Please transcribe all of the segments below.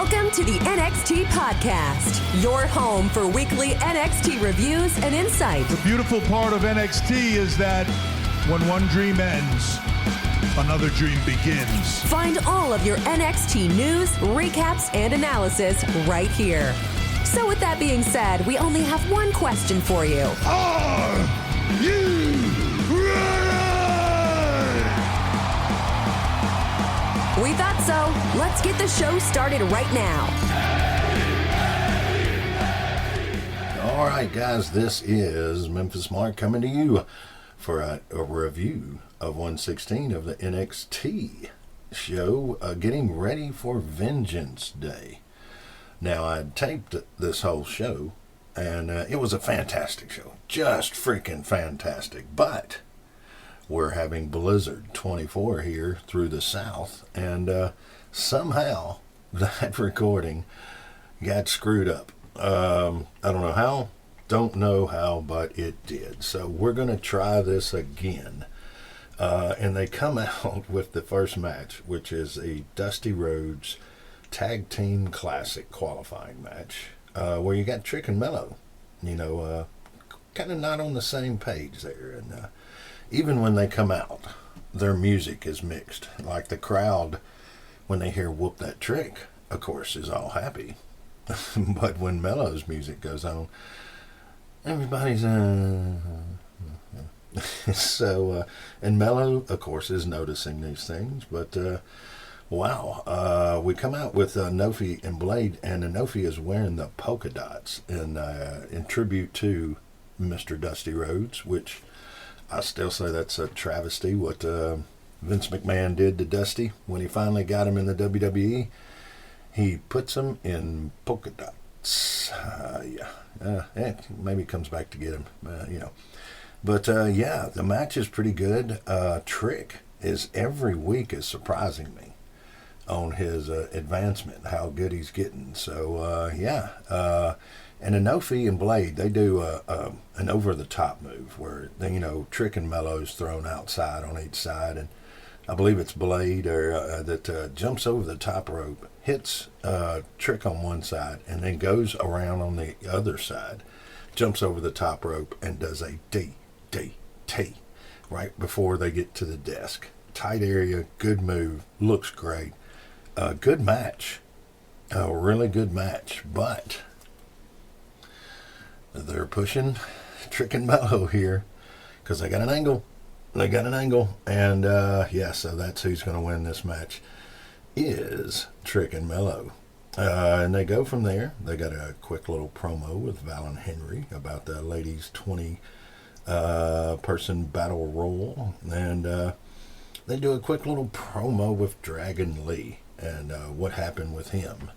Welcome to the NXT Podcast, your home for weekly NXT reviews and insight. The beautiful part of NXT is that when one dream ends, another dream begins. Find all of your NXT news, recaps, and analysis right here. So with that being said, we only have one question for you. Are you ready? We thought so. Let's get the show started right now. All right, guys, this is Memphis Mark coming to you for a review of 116 of the NXT show, getting ready for Vengeance Day. Now, I taped this whole show, and it was a fantastic show. Just freaking fantastic. But we're having Blizzard 24 here through the South, and somehow that recording got screwed up. I don't know how, but it did. So we're going to try this again. And they come out with the first match, which is a Dusty Rhodes Tag Team Classic qualifying match, where you got Trick and Mello, kind of not on the same page there. And even when they come out, their music is mixed. Like the crowd, when they hear Whoop That Trick, of course, is all happy. But when Mello's music goes on, everybody's so, and Mello, of course, is noticing these things. But wow, we come out with Nofi and Blade, and Nofi is wearing the polka dots in tribute to Mr. Dusty Rhodes, which I still say that's a travesty. What Vince McMahon did to Dusty when he finally got him in the WWE, he puts him in polka dots. It maybe comes back to get him, But yeah, the match is pretty good. Trick is every week is surprising me on his advancement, how good he's getting. So and Nofi and Blade, they do an over-the-top move where Trick and Mello's thrown outside on each side, and I believe it's Blade that jumps over the top rope, hits Trick on one side, and then goes around on the other side, jumps over the top rope, and does a DDT right before they get to the desk. Tight area, good move, looks great. Good match, a really good match, but they're pushing Trick and Mello here because they got an angle. And so that's who's going to win this match is Trick and Mello. And they go from there. They got a quick little promo with Val and Henry about the ladies 20 person battle royal, and they do a quick little promo with Dragon Lee and what happened with him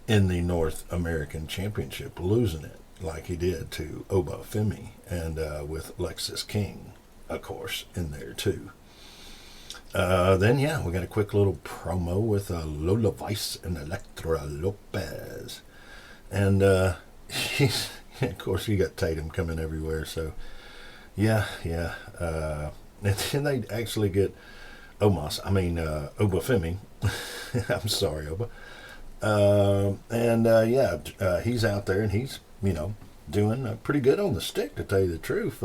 in the North American Championship, losing it like he did to Oba Femi, and with Lexis King, of course, in there too. Then we got a quick little promo with Lola Vice and Elektra Lopez, and of course you got Tatum coming everywhere. So and then they actually get Oba Femi. I'm sorry, Oba. He's out there, and he's doing pretty good on the stick, to tell you the truth.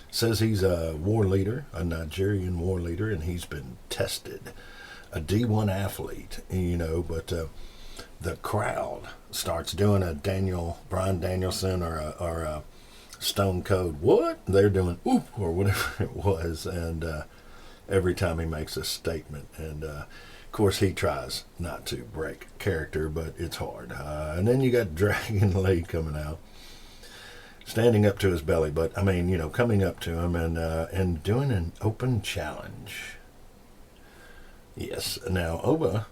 Says he's a war leader, a Nigerian war leader, and he's been tested, a D1 athlete, but the crowd starts doing a Bryan Danielson or a Stone Cold, what? They're doing oop, or whatever it was, and every time he makes a statement, and of course he tries not to break character, but it's hard. And then you got Dragon Lee coming out, standing up to his belly, but coming up to him and doing an open challenge. Yes, now Oba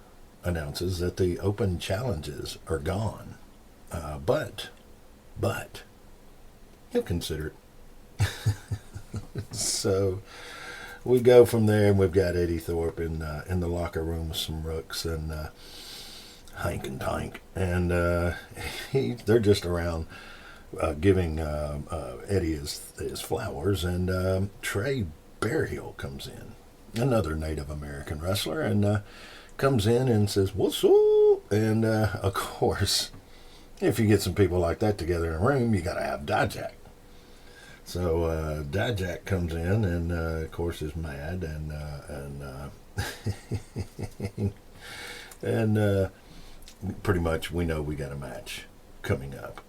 announces that the open challenges are gone, but he'll consider it. So we go from there, and we've got Eddie Thorpe in the locker room with some rooks and Hank and Tank, and they're just around giving Eddie his flowers, and Trey Bearhill comes in, another Native American wrestler, and comes in and says, "What's up?" And, of course, if you get some people like that together in a room, you got to have Dijak. So Dijak comes in and, of course, is mad and pretty much we know we got a match coming up.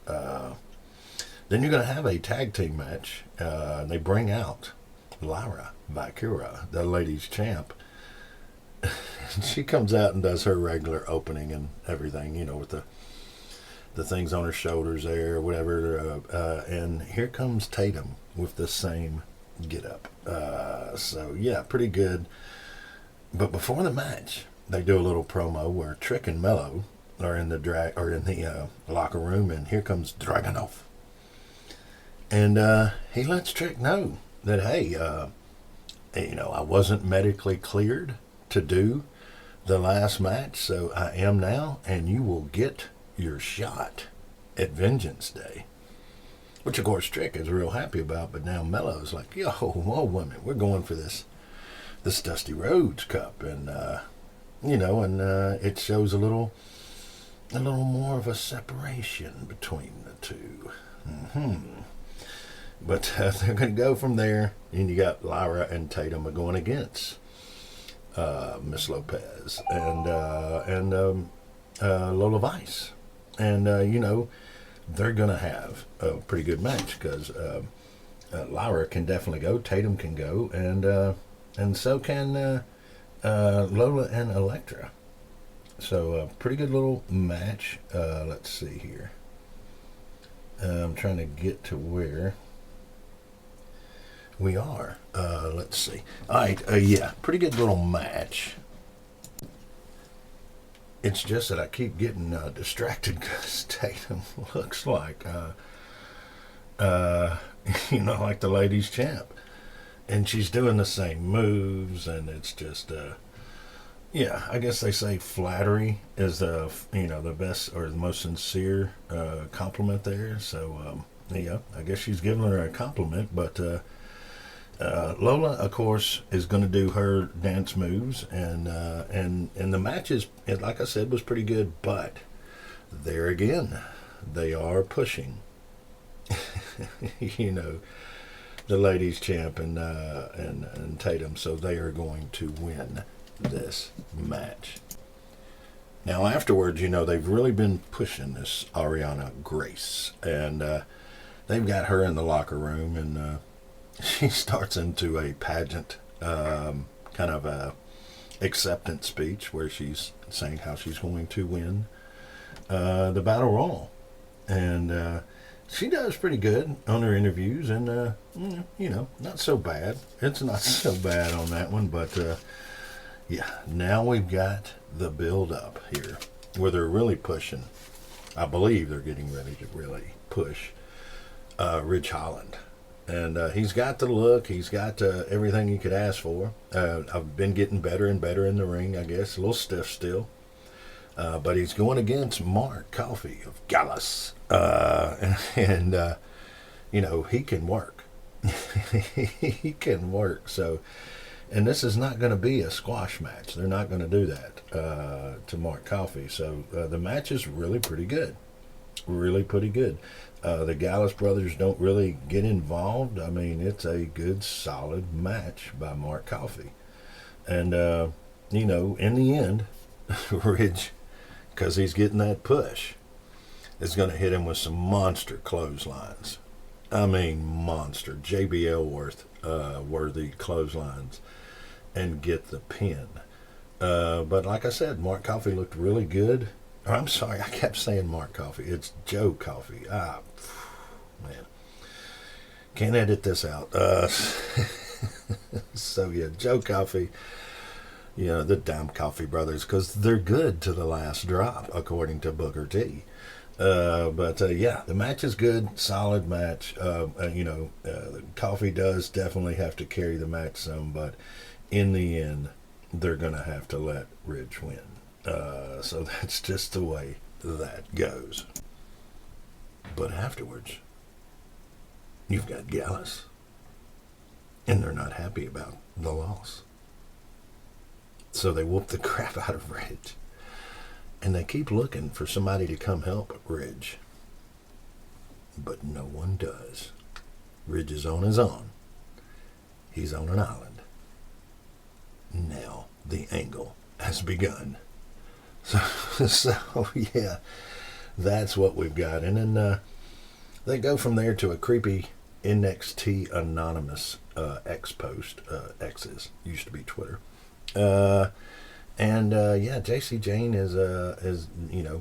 Then you're going to have a tag team match. They bring out Lyra Valkyria, the ladies champ. She comes out and does her regular opening and everything, with the things on her shoulders there, whatever. And here comes Tatum with the same get-up. So, yeah, pretty good. But before the match, they do a little promo where Trick and Mello are in the locker room, and here comes Dragunov. And he lets Trick know that, hey, I wasn't medically cleared to do the last match, so I am now, and you will get your shot at Vengeance Day. Which, of course, Trick is real happy about, but now Mello's like, yo, whoa, women, we're going for this Dusty Rhodes Cup, and, it shows a little more of a separation between the two. But they're going to go from there, and you got Lyra and Tatum going against Miss Lopez and Lola Vice. And, they're going to have a pretty good match because Lyra can definitely go, Tatum can go, and so can Lola and Elektra. So a pretty good little match. Let's see here. I'm trying to get to where we are. Let's see. All right. Yeah, pretty good little match. It's just that I keep getting distracted because Tatum looks like, like the ladies champ. And she's doing the same moves, and it's just, I guess they say flattery is the best or the most sincere compliment there. So, I guess she's giving her a compliment, but Lola, of course, is going to do her dance moves, and the matches, like I said, was pretty good. But there again, they are pushing, the ladies champ and Tatum, so they are going to win this match. Now afterwards, they've really been pushing this Ariana Grace, and they've got her in the locker room, and she starts into a pageant kind of a acceptance speech where she's saying how she's going to win the Battle Royal. And she does pretty good on her interviews, and, not so bad. It's not so bad on that one, but, now we've got the build-up here where they're really pushing. I believe they're getting ready to really push Ridge Holland. And he's got the look. He's got everything you could ask for. I've been getting better and better in the ring, I guess. A little stiff still. But he's going against Mark Coffey of Gallus. And he can work. He can work. So, and this is not going to be a squash match. They're not going to do that to Mark Coffey. So the match is really pretty good. Really pretty good. The Gallus brothers don't really get involved. I mean, it's a good, solid match by Mark Coffey. And, in the end, Ridge, because he's getting that push, is going to hit him with some monster clotheslines. I mean, monster. JBL worthy clotheslines, and get the pin. But like I said, Mark Coffey looked really good. I'm sorry, I kept saying Mark Coffey. It's Joe Coffey. Man. Can't edit this out. So, Joe Coffey, the damn Coffey brothers, because they're good to the last drop, according to Booker T. But the match is good, solid match. Coffey does definitely have to carry the match some, but in the end, they're going to have to let Ridge win. So that's just the way that goes. But afterwards, you've got Gallus, and they're not happy about the loss. So they whoop the crap out of Ridge. And they keep looking for somebody to come help Ridge. But no one does. Ridge is on his own. He's on an island. Now the angle has begun. So yeah, that's what we've got. And then they go from there to a creepy NXT anonymous X post. X's used to be Twitter. Yeah, JC Jane is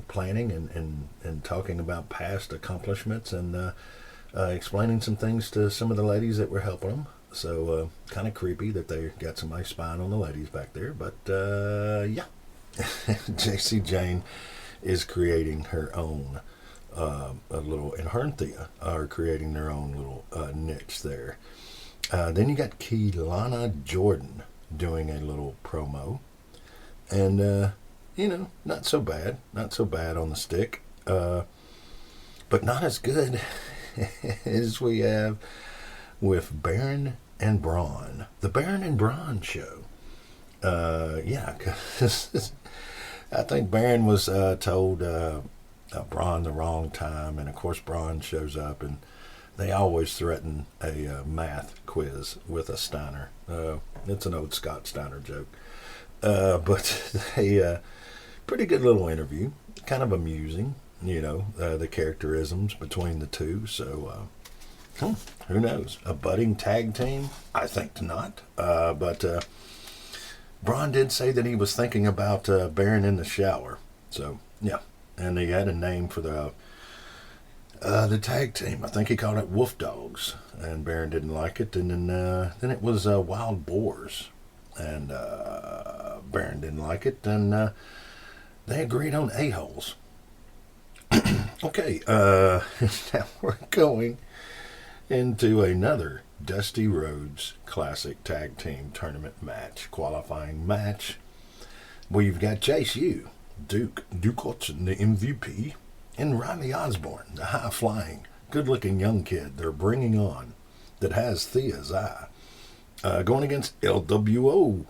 planning and talking about past accomplishments and explaining some things to some of the ladies that were helping them. So kind of creepy that they got somebody spying on the ladies back there. But yeah, JC Jane is creating her own a little, and her and Thea are creating their own little niche there. Then you got Keelana Jordan doing a little promo. And, not so bad on the stick, but not as good as we have with Baron and Braun. The Baron and Braun show. Yeah, because I think Baron was told Braun the wrong time, and of course Braun shows up, and they always threaten a math quiz with a Steiner. It's an old Scott Steiner joke. But they, pretty good little interview, kind of amusing, the characterisms between the two. So, who knows? A budding tag team? I think not. But Braun did say that he was thinking about Baron in the shower. So, yeah. And he had a name for the tag team. I think he called it Wolf Dogs. And Baron didn't like it. And then it was Wild Boars. And Baron didn't like it, and they agreed on a-holes. Okay, now we're going into another Dusty Rhodes Classic Tag Team Tournament match, qualifying match. We've got Chase U, Duke Hudson, the MVP, and Riley Osborne, the high-flying, good-looking young kid they're bringing on that has Thea's eye. Going against LWO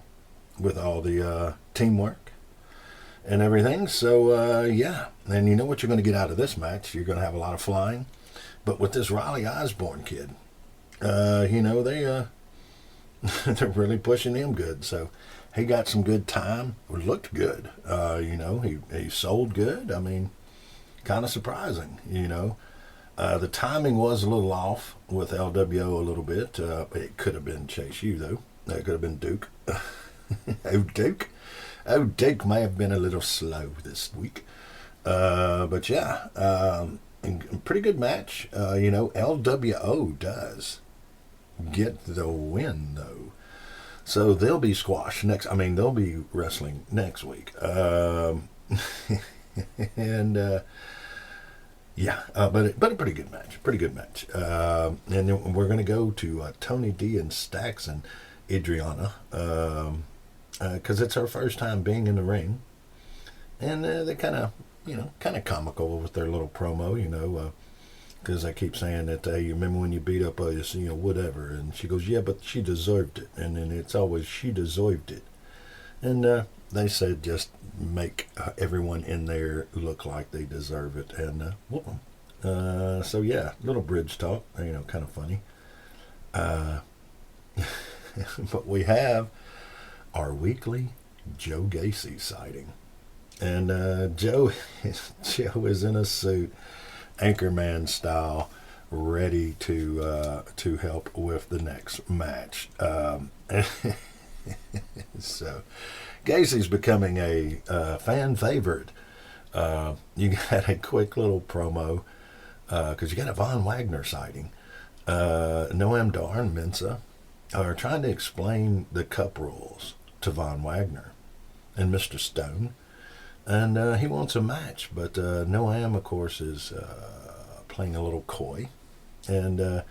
with all the teamwork and everything. So, yeah. And you know what you're going to get out of this match. You're going to have a lot of flying. But with this Riley Osborne kid, they're really pushing him good. So he got some good time. Looked good. He sold good. I mean, kind of surprising, The timing was a little off with LWO a little bit. It could have been Chase U, though. It could have been Duke. Duke. Duke may have been a little slow this week. But yeah, pretty good match. LWO does get the win, though. So they'll be squashed they'll be wrestling next week. Yeah, but a pretty good match. And then we're going to go to Tony D and Stax and Adriana, because it's her first time being in the ring. And they're kind of comical with their little promo, because I keep saying that, you remember when you beat up us, whatever. And she goes, yeah, but she deserved it. And then it's always, she deserved it. And they said just make everyone in there look like they deserve it and whoop them. So yeah, little bridge talk, kind of funny. But we have our weekly Joe Gacy sighting. And Joe is in a suit, Anchorman style, ready to help with the next match. So Gacy's becoming a fan favorite. You got a quick little promo because you got a Von Wagner sighting. Noam Dar and Mensa are trying to explain the cup rules to Von Wagner and Mr. Stone. And he wants a match, but Noam, of course, is playing a little coy and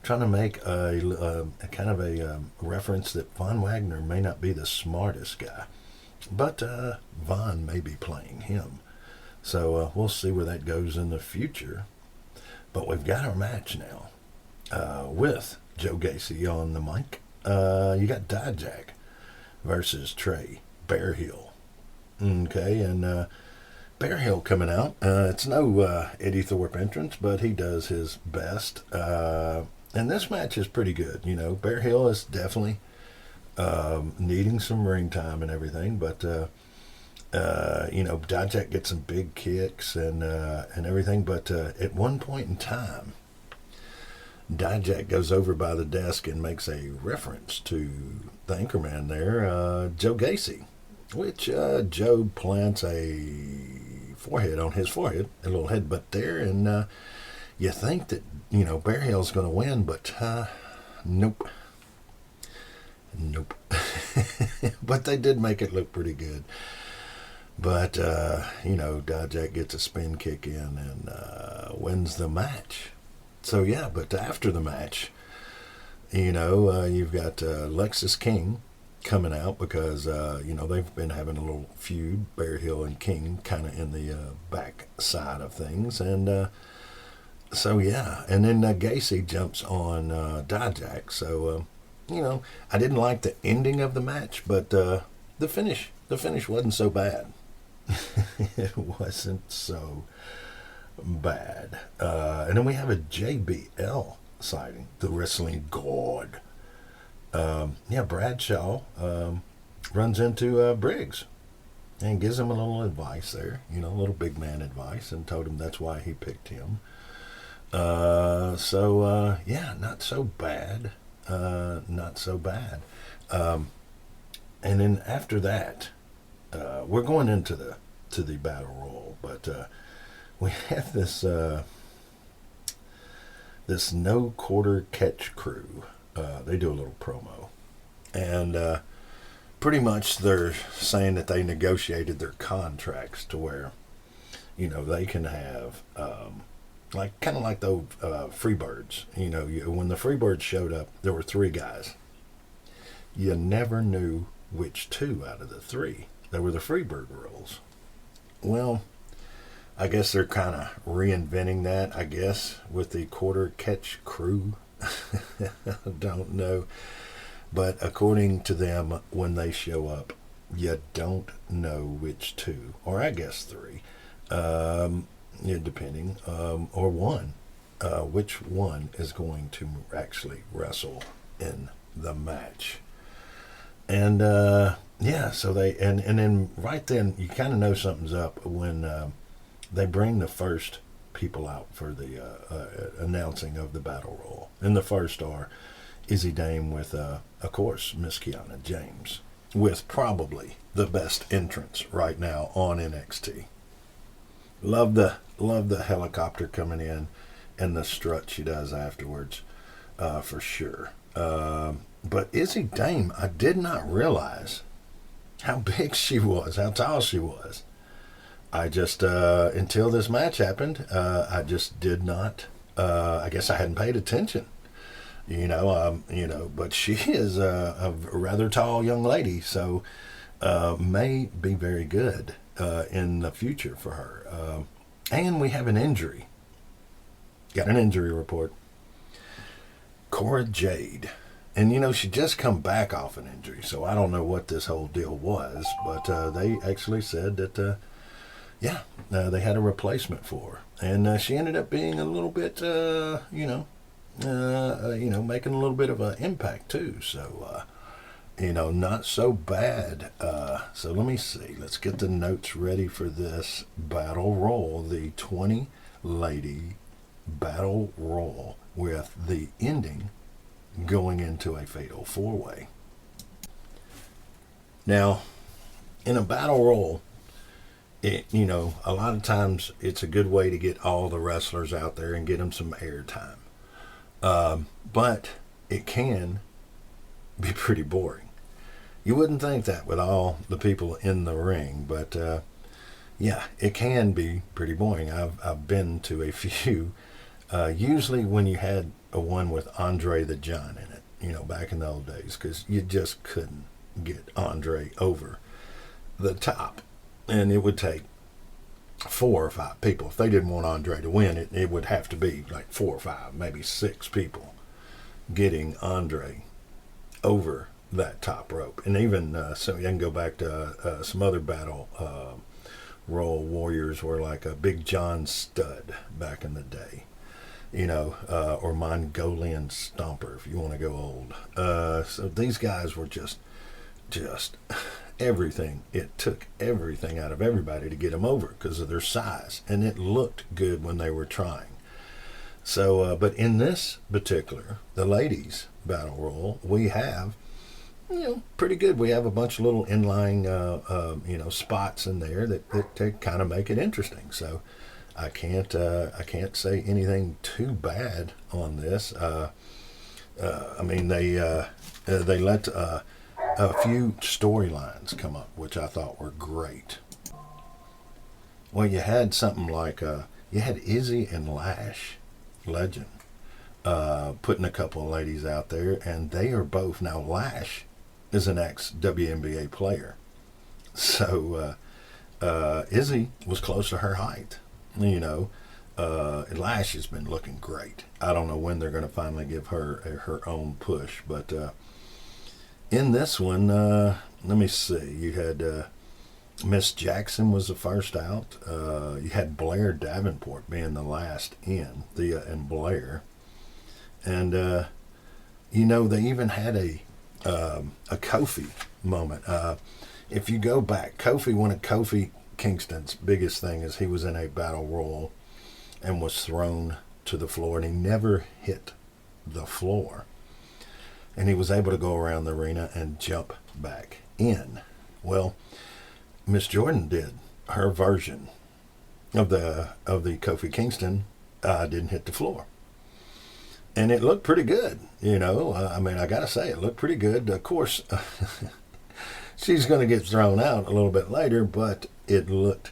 trying to make a kind of a reference that Von Wagner may not be the smartest guy, but Von may be playing him. So we'll see where that goes in the future. But we've got our match now with Joe Gacy on the mic. You got Dijak versus Trey Bearhill. Okay, and Bear Hill coming out. It's no Eddie Thorpe entrance, but he does his best. And this match is pretty good. You know, Bear Hill is definitely needing some ring time and everything, but you know, Dijak gets some big kicks and everything. But at one point in time, Dijak goes over by the desk and makes a reference to the anchorman there, Joe Gacy, which Joe plants a forehead on his forehead, a little headbutt there, and you think that, you know, Bear Hill's going to win, but nope. But they did make it look pretty good. But, you know, Dijak gets a spin kick in and wins the match. So, yeah, but after the match, you know, you've got Lexus King coming out because, you know, they've been having a little feud, Bear Hill and King, kind of in the back side of things. And so, yeah, and then Gacy jumps on Dijak. So, you know, I didn't like the ending of the match, but the finish wasn't so bad. It wasn't so bad. And then we have a JBL sighting, the wrestling god. Yeah, Bradshaw runs into Briggs and gives him a little advice there, you know, a little big man advice, and told him that's why he picked him. So yeah, not so bad. Not so bad. And then after that, we're going into the battle royal, but we have this no quarter catch crew. They do a little promo, and pretty much they're saying that they negotiated their contracts to where, you know, they can have like kind of like the old Freebirds. You know, when the Freebirds showed up, there were 3 guys. You never knew which 2 out of the 3. They were the Freebird rules. Well, I guess they're kind of reinventing that, I guess, with the quarter catch crew. I don't know. But according to them, when they show up, you don't know which 2, or I guess 3, yeah, depending, or 1, which one is going to actually wrestle in the match. And yeah, so they and then right then you kind of know something's up when they bring the first people out for the announcing of the battle royal. And the first are Izzy Dame with of course Miss Kiana James, with probably the best entrance right now on NXT. Love the helicopter coming in and the strut she does afterwards, for sure. But Izzy Dame, I did not realize how big she was, how tall she was. I just, until this match happened, I just did not, I guess I hadn't paid attention, you know, but she is a rather tall young lady, so may be very good in the future for her. And we have an injury. Got an injury report. Cora Jade. And, you know, she just come back off an injury, so I don't know what this whole deal was, but they actually said that, yeah, they had a replacement for her. And she ended up being a little bit, you know, making a little bit of an impact, too. So, you know, not so bad. So let me see. Let's get the notes ready for this battle royal, the 20-lady battle royal, with the ending going into a fatal 4-way. Now, in a battle royal, you know, a lot of times it's a good way to get all the wrestlers out there and get them some airtime. But it can be pretty boring. You wouldn't think that with all the people in the ring, but yeah, it can be pretty boring. I've been to a few. Usually when you had a one with Andre the Giant in it, you know, back in the old days, because you just couldn't get Andre over the top. And it would take 4 or 5 people. If they didn't want Andre to win, it would have to be like 4 or 5, maybe 6 people getting Andre over that top rope. And even so you can go back to some other battle Royal Warriors were like a Big John Studd back in the day, you know, or Mongolian Stomper if you want to go old. So these guys were just everything. It took everything out of everybody to get them over because of their size, and it looked good when they were trying. So, but in this particular, the ladies battle royal, we have, you know, pretty good. We have a bunch of little inline, you know, spots in there that kind of make it interesting. So, I can't say anything too bad on this. I mean, they let a few storylines come up, which I thought were great. Well, you had something like you had Izzy and Lash, legend, putting a couple of ladies out there, and they are both now. Lash is an ex-WNBA player, so Izzy was close to her height. You know, Lash has been looking great. I don't know when they're going to finally give her her own push, but in this one, let me see. You had Miss Jackson was the first out. You had Blair Davenport being the last in, Thea and Blair, and you know, they even had a Kofi moment. If you go back, one of Kofi Kingston's biggest thing is he was in a battle royal and was thrown to the floor, and he never hit the floor, and he was able to go around the arena and jump back in. Well, Miss Jordan did her version of the Kofi Kingston, didn't hit the floor, and it looked pretty good. You know, I mean, I gotta say, it looked pretty good. Of course, she's going to get thrown out a little bit later, but it looked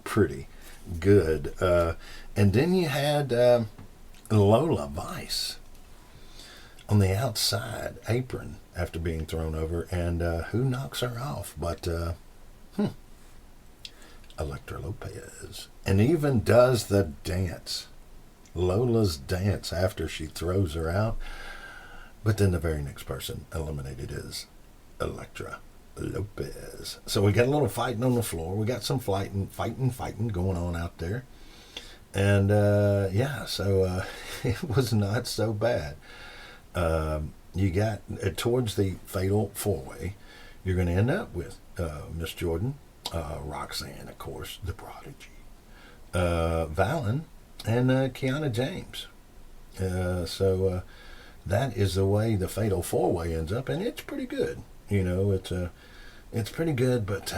pretty good. And then you had Lola Vice on the outside apron after being thrown over, and who knocks her off but Elektra Lopez, and even does the dance, Lola's dance, after she throws her out. But then the very next person eliminated is Elektra Lopez. So we got a little fighting on the floor. We got some fighting going on out there. And yeah, so it was not so bad. You got towards the fatal four-way, you're going to end up with Miss Jordan, Roxanne, of course, the Prodigy, Valen, and Kiana James. So that is the way the fatal four-way ends up, and it's pretty good. You know, it's pretty good, but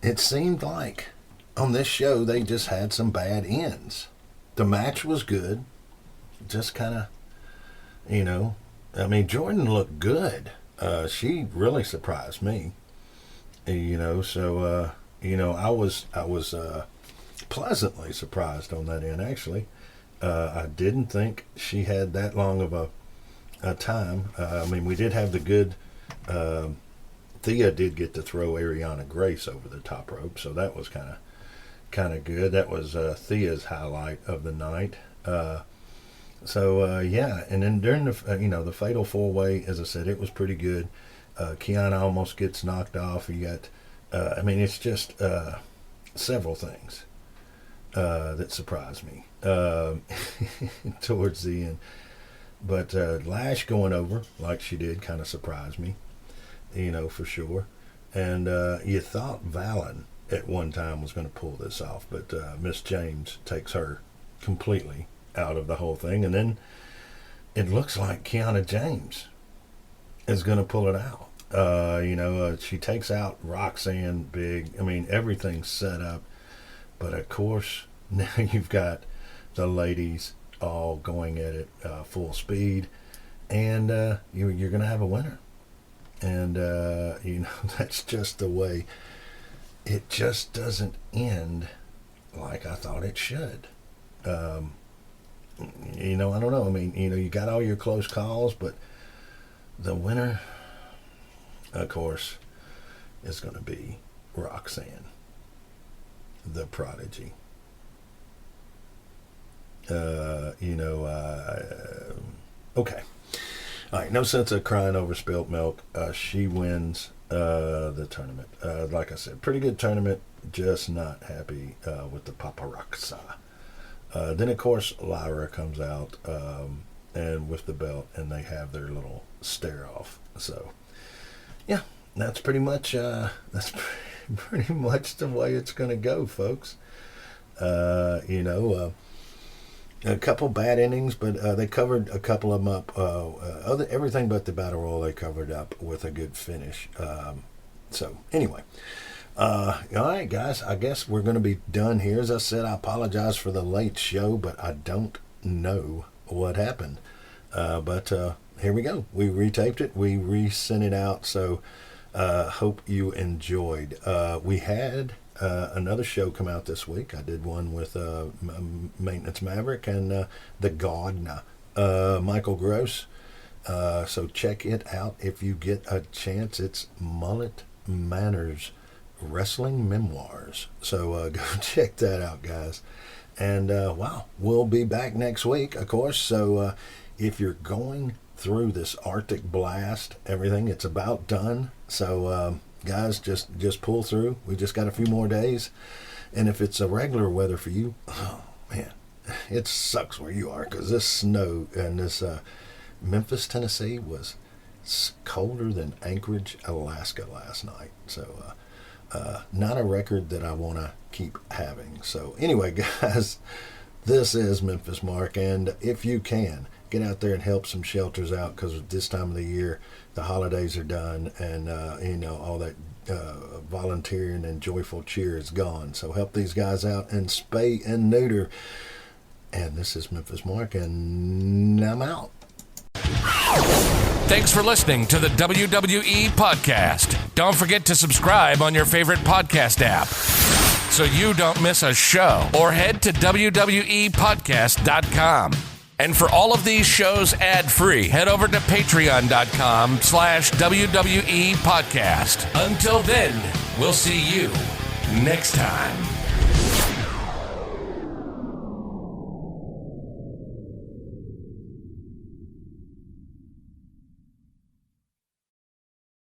it seemed like on this show they just had some bad ends. The match was good, just kind of, you know, I mean, Jordan looked good. She really surprised me. You know, so you know, I was pleasantly surprised on that end. Actually, I didn't think she had that long of a time. I mean, we did have the good. Thea did get to throw Ariana Grace over the top rope, so that was kind of good. That was Thea's highlight of the night. So yeah, and then during the you know, the fatal four-way, as I said, it was pretty good. Kiana almost gets knocked off. You got, I mean, it's just several things that surprised me towards the end. But Lash going over like she did kind of surprised me, you know, for sure. And you thought Valen at one time was going to pull this off, but Miss James takes her completely out of the whole thing. And then it looks like Kiana James is going to pull it out. You know, she takes out Roxanne big. I mean, everything's set up. But of course, now you've got the ladies all going at it full speed, and you're going to have a winner. And you know, that's just the way. It just doesn't end like I thought it should. You know, I don't know. I mean, you know, you got all your close calls, but the winner, of course, is going to be Roxanne, the Prodigy. You know, okay. All right, no sense of crying over spilt milk. She wins The tournament. Like I said, pretty good tournament, just not happy with the paparazzi. Then, of course, Lyra comes out and with the belt, and they have their little stare-off. So, yeah, that's pretty much pretty much the way it's going to go, folks. A couple bad innings, but they covered a couple of them up. Everything but the Battle Royal they covered up with a good finish. So, anyway. All right, guys, I guess we're going to be done here. As I said, I apologize for the late show, but I don't know what happened. But here we go. We retaped it. We resent it out. So hope you enjoyed. We had another show come out this week. I did one with Maintenance Maverick and the Gardener, Michael Gross. So check it out if you get a chance. It's Mullet Manners Wrestling Memoirs. So go check that out, guys. And wow, we'll be back next week, of course. So if you're going through this Arctic blast, everything, it's about done. So guys, just pull through. We just got a few more days. And if it's a regular weather for you, oh man, it sucks where you are, because this snow and this Memphis, Tennessee was colder than Anchorage, Alaska last night. So not a record that I want to keep having. So anyway, guys, this is Memphis Mark, and if you can, get out there and help some shelters out, because this time of the year, the holidays are done, and all that volunteering and joyful cheer is gone. So help these guys out and spay and neuter. And this is Memphis Mark, and I'm out. Thanks for listening to the WWE Podcast. Don't forget to subscribe on your favorite podcast app so you don't miss a show, or head to WWEpodcast.com. And for all of these shows ad-free, head over to patreon.com/WWE Podcast. Until then, we'll see you next time.